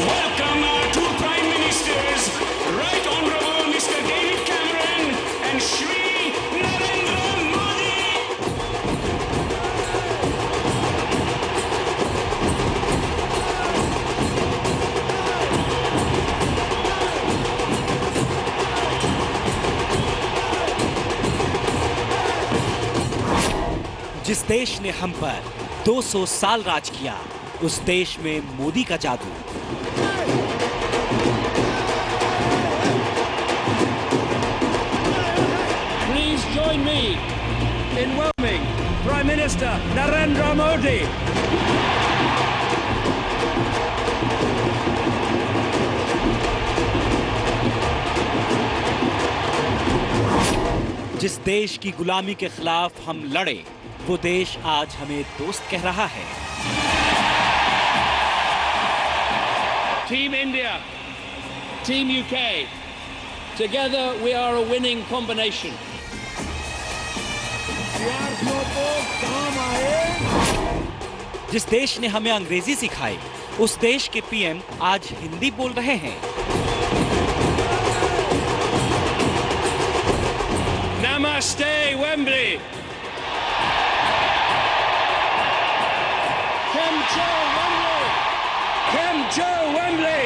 welcome our two Prime Ministers, Right Honourable Mr. David Cameron and Shri Narendra Modi. जिस देश ने हम पर 200 साल राज किया, उस देश में मोदी का जादू। Please join me in welcoming Prime Minister Narendra Modi. जिस देश की गुलामी के खिलाफ हम लड़े, वो देश आज हमें दोस्त कह रहा है। Team India, Team UK, together we are a winning combination. जिस देश ने हमें अंग्रेजी सिखाई, उस देश के पीएम आज हिंदी बोल रहे हैं। Namaste, Wembley. Kemcho, Wembley. Kemcho, Wembley.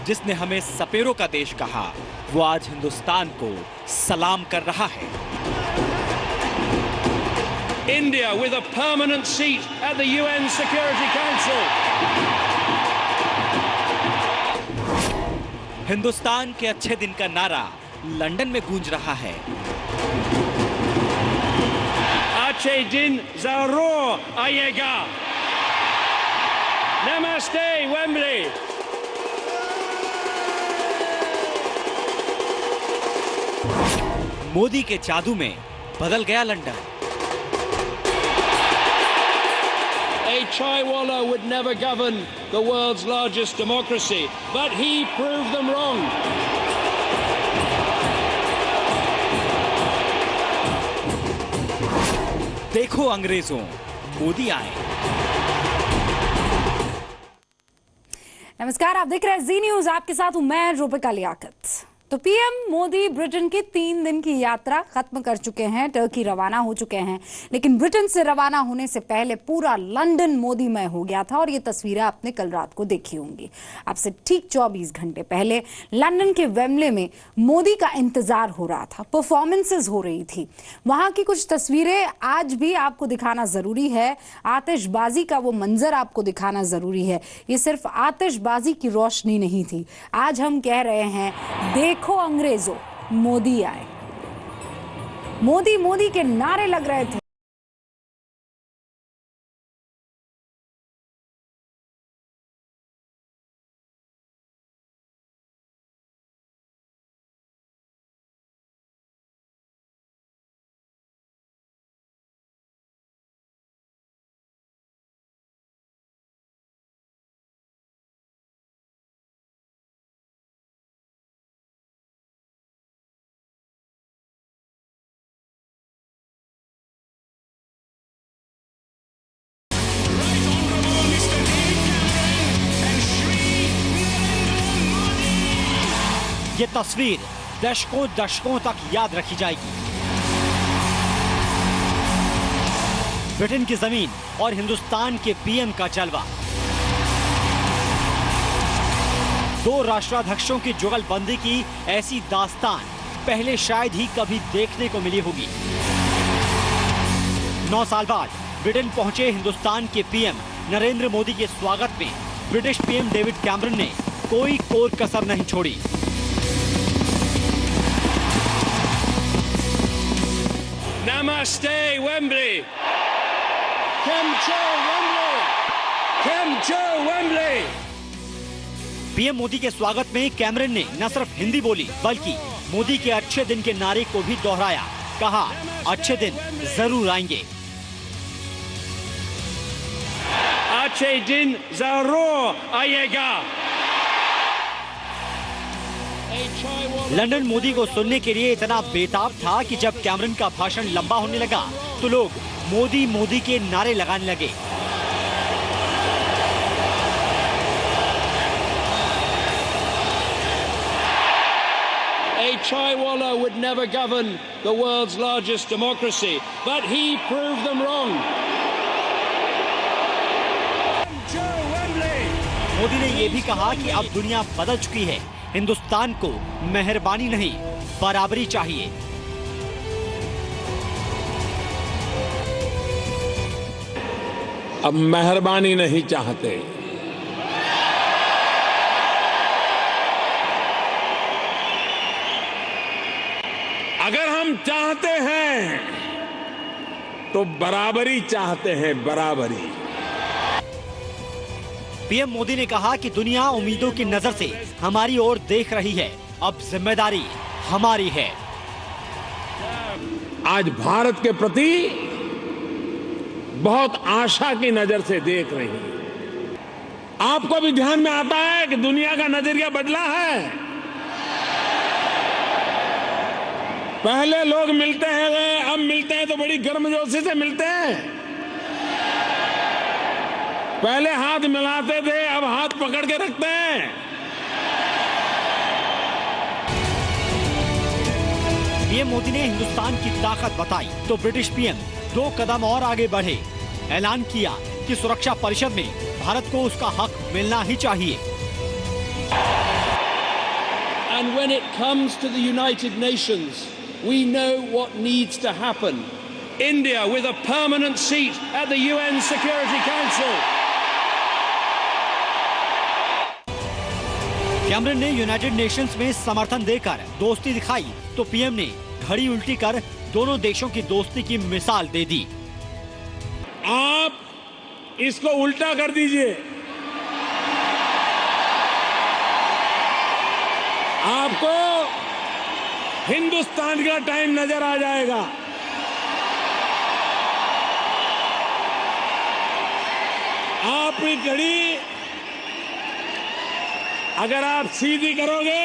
जिसने हमें सपेरों का देश कहा, वो आज हिंदुस्तान को सलाम कर रहा है। India with a permanent seat at the UN Security Council. Hindustan के अच्छे दिन का नारा लंदन में गूंज रहा है। Aceh din zarur ayega. Namaste, Wembley. Modi के जादू में बदल गया London. A chaiwala would never govern the world's largest democracy, but he proved them wrong. देखो अंग्रेजों, मोदी आए। नमस्कार, आप देख रहे हैं जी न्यूज। आपके साथ हूं मैं रूपिका लियाकत। तो पीएम मोदी ब्रिटेन की 3 दिन की यात्रा खत्म कर चुके हैं, टर्की रवाना हो चुके हैं। लेकिन ब्रिटेन से रवाना होने से पहले पूरा लंदन मोदीमय हो गया था और ये तस्वीरें आपने कल रात को देखी होंगी। आपसे ठीक 24 घंटे पहले लंदन के वेम्बले में मोदी का इंतजार हो रहा था, परफॉर्मेंसेस हो रही थी। वहां की कुछ तस्वीरें आज भी आपको दिखाना जरूरी है। आतिशबाजी का वो मंजर आपको दिखाना जरूरी है। ये सिर्फ आतिशबाजी की रोशनी नहीं थी। आज हम कह रहे हैं, देखो अंग्रेजों, मोदी आए। मोदी मोदी के नारे लग रहे थे। ये तस्वीर दशकों दशकों तक याद रखी जाएगी। ब्रिटेन की जमीन और हिंदुस्तान के पीएम का जलवा, 2 राष्ट्राध्यक्षों की जुगलबंदी की ऐसी दास्तान पहले शायद ही कभी देखने को मिली होगी। 9 साल बाद ब्रिटेन पहुंचे हिंदुस्तान के पीएम नरेंद्र मोदी के स्वागत में ब्रिटिश पीएम डेविड कैमरन ने कोई कोर कसर नहीं छोड़ी। Namaste, Wembley. Kemcho, Wembley. Kemcho, Wembley. PM Modi के स्वागत में कैमरन ने न सिर्फ हिंदी बोली, बल्कि मोदी के अच्छे दिन के नारे को भी दोहराया। कहा, अच्छे दिन जरूर आएंगे। Aceh din zarur ayega. London Modi को सुनने के लिए इतना बेताब था कि जब कैमरन का भाषण लंबा होने लगा तो लोग मोदी मोदी के नारे लगाने लगे। A chaiwala would never govern the world's largest democracy, but he proved them wrong. Modi ने ये भी कहा कि अब दुनिया बदल चुकी है, हिंदुस्तान को मेहरबानी नहीं बराबरी चाहिए। अब मेहरबानी नहीं चाहते, अगर हम चाहते हैं तो बराबरी चाहते हैं, बराबरी। पीएम मोदी ने कहा कि दुनिया उम्मीदों की नजर से हमारी ओर देख रही है, अब जिम्मेदारी हमारी है। आज भारत के प्रति बहुत आशा की नजर से देख रही है। आपको भी ध्यान में आता है कि दुनिया का नजरिया बदला है। पहले लोग मिलते हैं, अब मिलते हैं तो बड़ी गर्मजोशी से मिलते हैं। पहले हाथ मिलाते थे, अब हाथ पकड़ के रखते हैं। पीएम मोदी ने हिंदुस्तान की ताकत बताई तो ब्रिटिश पीएम 2 कदम और आगे बढ़े। ऐलान किया कि सुरक्षा परिषद में भारत को उसका हक मिलना ही चाहिए। And when it comes to the United Nations, we know what needs to happen. India with a permanent seat at the UN Security Council. Cameron ने यूनाइटेड नेशंस में समर्थन देकर दोस्ती दिखाई तो पीएम ने घड़ी उल्टी कर दोनों देशों की दोस्ती की मिसाल दे दी। आप इसको उल्टा कर दीजिए, आपको हिंदुस्तान का टाइम नजर आ जाएगा। आपकी घड़ी अगर आप सीधी करोगे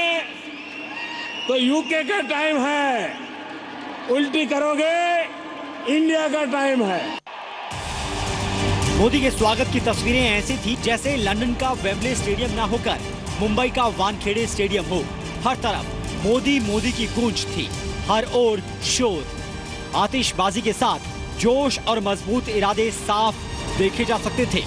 तो यूके का टाइम है, उल्टी करोगे इंडिया का टाइम है। मोदी के स्वागत की तस्वीरें ऐसी थी जैसे लंदन का वेम्बले स्टेडियम ना होकर मुंबई का वानखेड़े स्टेडियम हो। हर तरफ मोदी मोदी की गूंज थी, हर ओर शोर। आतिशबाजी के साथ जोश और मजबूत इरादे साफ देखे जा सकते थे।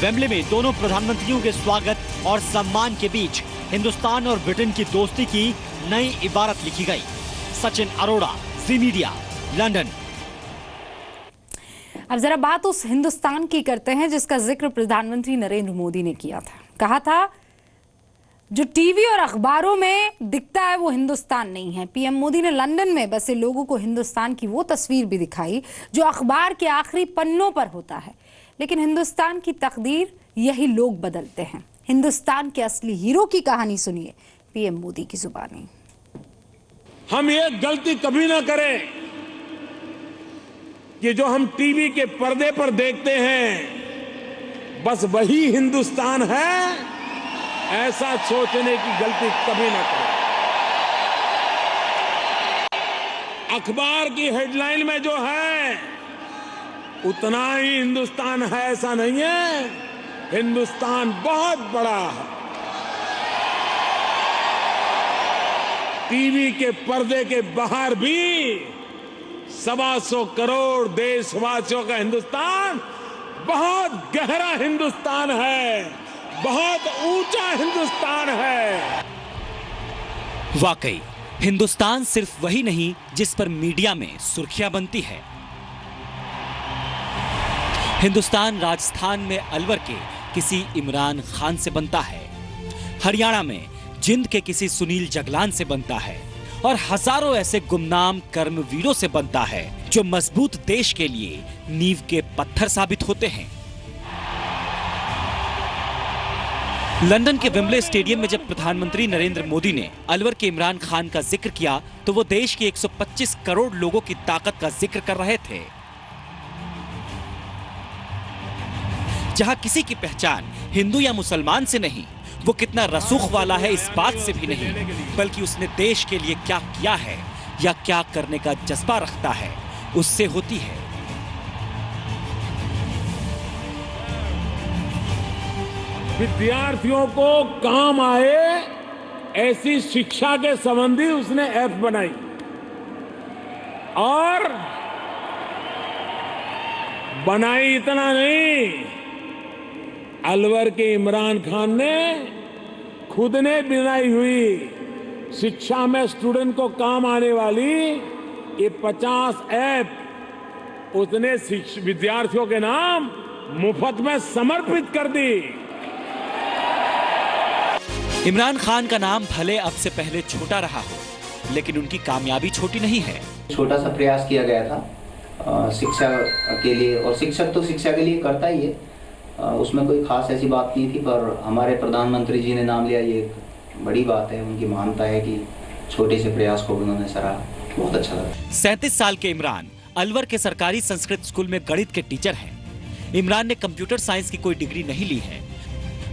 वेम्बले में दोनों प्रधानमंत्रियों के स्वागत और सम्मान के बीच हिंदुस्तान और ब्रिटेन की दोस्ती की नई इबारत लिखी गई। सचिन अरोड़ा, जी मीडिया, लंदन। अब जरा बात उस हिंदुस्तान की करते हैं जिसका जिक्र प्रधानमंत्री नरेंद्र मोदी ने किया था। कहा था जो टीवी और अखबारों में दिखता है वो हिंदुस्तान नहीं है। पीएम मोदी ने लंदन में बसे लोगों को हिंदुस्तान की वो तस्वीर भी दिखाई जो अखबार के आखिरी पन्नों पर होता है, लेकिन हिंदुस्तान की तकदीर यही लोग बदलते हैं। हिंदुस्तान के असली हीरो की कहानी सुनिए पीएम मोदी की जुबानी। हम ये गलती कभी ना करें कि जो हम टीवी के पर्दे पर देखते हैं बस वही हिंदुस्तान है, ऐसा सोचने की गलती कभी ना करें। अखबार की हेडलाइन में जो है उतना ही हिंदुस्तान है ऐसा नहीं है। हिंदुस्तान बहुत बड़ा है। टीवी के पर्दे के बाहर भी 125 करोड़ देशवासियों का हिंदुस्तान बहुत गहरा हिंदुस्तान है, बहुत ऊंचा हिंदुस्तान है। वाकई हिंदुस्तान सिर्फ वही नहीं जिस पर मीडिया में सुर्खियां बनती है। हिंदुस्तान राजस्थान में अलवर के किसी इमरान खान से बनता है, हरियाणा में जिंद के किसी सुनील जगलान से बनता है और हजारों ऐसे गुमनाम कर्मवीरों से बनता है जो मजबूत देश के लिए नींव के पत्थर साबित होते हैं। लंदन के वेम्बले स्टेडियम में जब प्रधानमंत्री नरेंद्र मोदी ने अलवर के इमरान खान का जिक्र किया तो वो देश के 125 करोड़ लोगों की ताकत का जिक्र कर रहे थे। जहां किसी की पहचान हिंदू या मुसलमान से नहीं, वो कितना रसूख वाला है इस बात से भी नहीं, बल्कि उसने देश के लिए क्या किया है या क्या करने का जज्बा रखता है, उससे होती है। विद्यार्थियों को काम आए ऐसी शिक्षा के संबंधी उसने ऐप बनाई और बनाई इतना नहीं, अलवर के इमरान खान ने खुद ने बनाई हुई शिक्षा में स्टूडेंट को काम आने वाली ये 50 ऐप उसने विद्यार्थियों के नाम मुफ्त में समर्पित कर दी। इमरान खान का नाम भले अब से पहले छोटा रहा हो, लेकिन उनकी कामयाबी छोटी नहीं है। छोटा सा प्रयास किया गया था शिक्षा के लिए, और शिक्षक तो शिक्षा के लिए करता ही है, उसमें कोई खास ऐसी बात नहीं थी, पर हमारे प्रधानमंत्री जी ने नाम लिया, ये एक बड़ी बात है। उनकी मानता है कि छोटे से प्रयास को उन्होंने सराहा, बहुत अच्छा लगा। 37 साल के इमरान अलवर के सरकारी संस्कृत स्कूल में गणित के टीचर हैं। इमरान ने कंप्यूटर साइंस की कोई डिग्री नहीं ली है,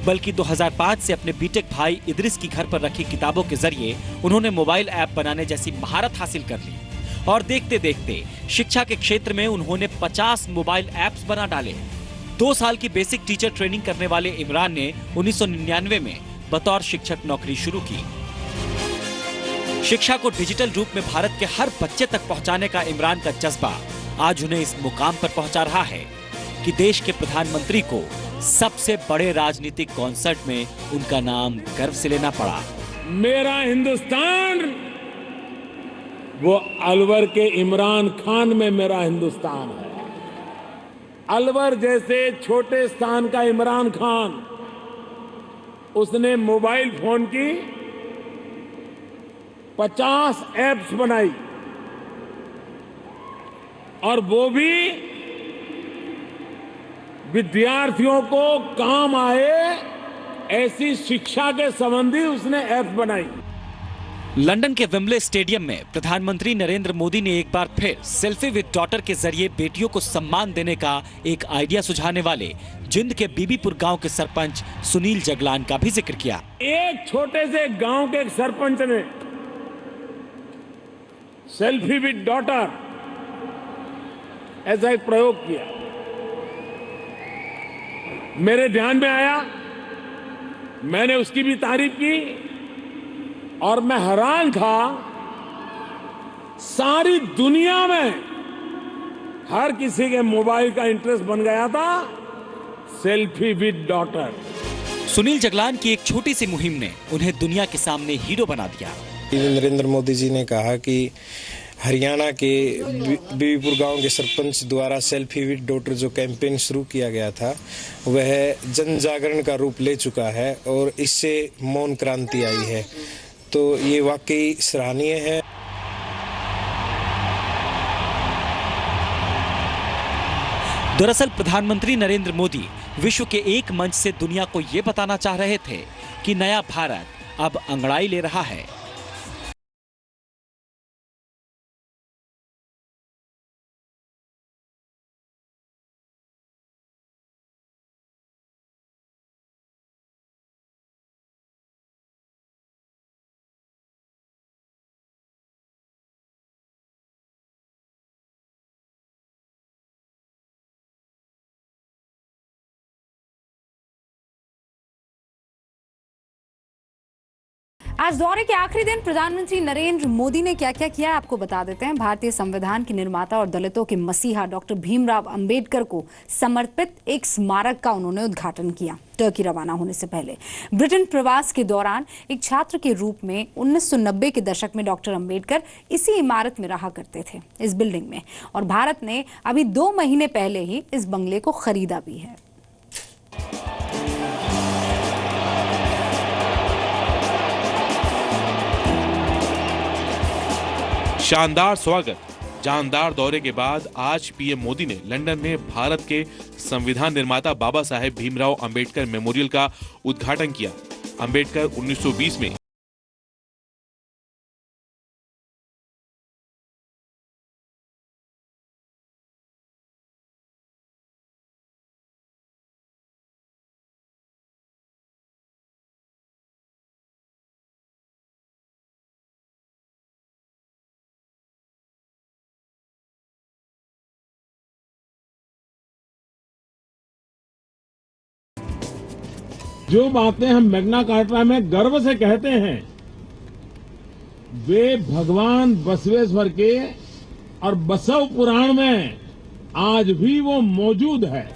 बल्कि 2005 से अपने बीटेक भाई इदरिस की घर पर रखी किताबों के जरिए उन्होंने मोबाइल ऐप बनाने जैसी महारत हासिल कर ली, और देखते देखते शिक्षा के क्षेत्र में उन्होंने 50 मोबाइल ऐप्स बना डाले। 2 साल की बेसिक टीचर ट्रेनिंग करने वाले इमरान ने 1999 में बतौर शिक्षक नौकरी शुरू की। शिक्षा को डिजिटल रूप में भारत के हर बच्चे तक पहुंचाने का इमरान का जज्बा आज उन्हें इस मुकाम पर पहुंचा रहा है कि देश के प्रधानमंत्री को सबसे बड़े राजनीतिक कॉन्सर्ट में उनका नाम गर्व से लेना पड़ा। मेरा हिंदुस्तान वो अलवर के इमरान खान में मेरा हिंदुस्तान है। अलवर जैसे छोटे स्थान का इमरान खान, उसने मोबाइल फोन की 50 ऐप्स बनाई, और वो भी विद्यार्थियों को काम आए ऐसी शिक्षा के संबंधी उसने ऐप बनाई। लंदन के वेम्बले स्टेडियम में प्रधानमंत्री नरेंद्र मोदी ने एक बार फिर सेल्फी विद डॉटर के जरिए बेटियों को सम्मान देने का एक आइडिया सुझाने वाले जिंद के बीबीपुर गांव के सरपंच सुनील जगलान का भी जिक्र किया। एक छोटे से गांव के एक सरपंच ने सेल्फी विद डॉटर ऐसा एक प्रयोग किया, मेरे ध्यान में आया, मैंने उसकी भी तारीफ की, और मैं हैरान था, सारी दुनिया में हर किसी के मोबाइल का इंटरेस्ट बन गया था selfie with daughter. Sunil Jaglan की एक छोटी सी मुहिम ने उन्हें दुनिया के सामने हीरो बना दिया। नरेंद्र मोदी जी ने कहा कि हरियाणा के बीबीपुर गांव के सरपंच द्वारा सेल्फी विद डॉटर जो कैंपेन शुरू किया गया था, वह जन जागरण का रूप ले चुका है और इससे मौन क्रांति आई है, तो ये वाकई सराहनीय है। दरअसल प्रधानमंत्री नरेंद्र मोदी विश्व के एक मंच से दुनिया को ये बताना चाह रहे थे कि नया भारत अब अंगड़ाई ले रहा है। आज दौरे के आखिरी दिन प्रधानमंत्री नरेंद्र मोदी ने क्या क्या किया आपको बता देते हैं। भारतीय संविधान के निर्माता और दलितों के मसीहा डॉक्टर भीमराव अंबेडकर को समर्पित एक स्मारक का उन्होंने उद्घाटन किया। टर्की रवाना होने से पहले ब्रिटेन प्रवास के दौरान एक छात्र के रूप में 1990 के दशक में डॉक्टर अंबेडकर इसी इमारत में रहा करते थे, इस बिल्डिंग में, और भारत ने अभी 2 महीने पहले ही इस बंगले को खरीदा भी है। शानदार स्वागत, जानदार दौरे के बाद आज पीएम मोदी ने लंदन में भारत के संविधान निर्माता बाबा साहेब भीमराव अंबेडकर मेमोरियल का उद्घाटन किया। अंबेडकर 1920 में जो बातें हम मैग्ना कार्टा में गर्व से कहते हैं वे भगवान बसवेश्वर के और बसव पुराण में आज भी वो मौजूद है।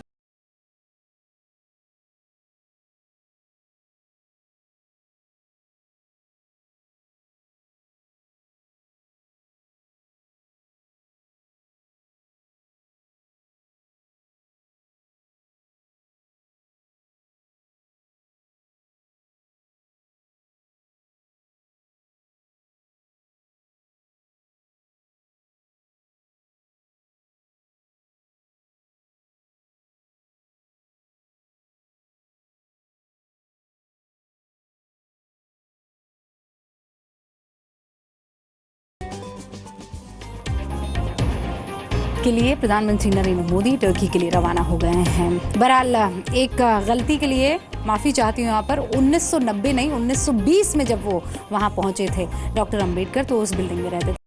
के लिए प्रधानमंत्री नरेंद्र मोदी टर्की के लिए रवाना हो गए हैं। बहरहाल एक गलती के लिए माफ़ी चाहती हूँ यहाँ पर। 1990 नहीं 1920 में जब वो वहाँ पहुँचे थे डॉक्टर अंबेडकर, तो उस बिल्डिंग में रहते थे।